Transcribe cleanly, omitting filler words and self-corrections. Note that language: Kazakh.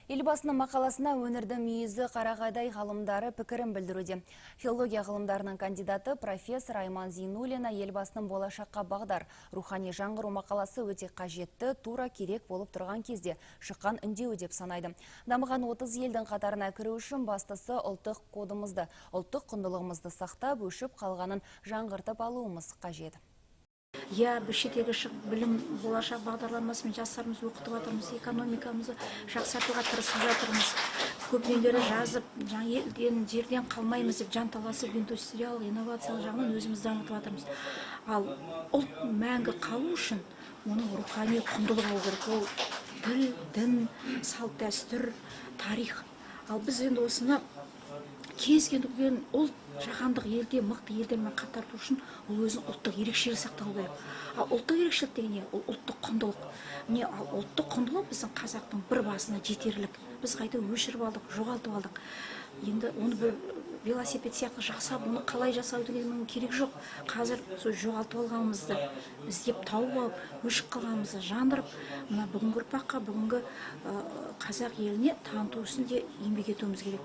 Елбасының мақаласына өңірдің мүйізі қарағайдай ғалымдары пікірін білдіруде. Филология ғылымдарының кандидаты профессор Айман Зейнуллина елбасының болашаққа бағдар рухани жаңғыру мақаласы өте қажетті, тура керек болып тұрған кезде шыққан үндеуі деп санайды. Дамыған 30 елдің қатарына кіру үшін бастысы ұлттық кодымызды, ұлттық құндылығымызды сақтап, өшіп қалғанын жаңғыртып алуымыз қажет. Біз шетелге шығып білім болашақ бағдарламасымен жастарымызды оқытып жатырмыз, экономикамызды жақсартуға тырысып жатырмыз. Көп нелері жазып, жерден қалмаймыз деп жанталасып, индустриялық, инновациялық жағынан өзімізді дамытып жатырмыз. Ал ұлт мәңгі қалу үшін оның рухани құндылығы болу керек. Ол тіл, дін, салт, дәстүр, тарих. Ал біз енді осыны кез келген ұлт жаһандық елде мықты елдермен қатарту үшін ол өзінің ұлттық ерекшелігі сақталу керек. Ал ұлттық ерекшелік деген не? Ол ұлттық құндылық. Міне, ұлттық құндылық біздің қазақтың бір басына жетерлік. Біз қайта өшіріп алдық, жоғалтып алдық. Енді оны бір велосипед сияқты жасап, оны қалай жасау дегеннің керек жоқ. Қазір сол жоғалтып алғанымызды іздеп тауып алып, өшіп қалғанымызды жандырып, мына бүгінгі ұрпаққа, бүгінгі қазақ еліне таныту үшін де еңбек етуіміз керек.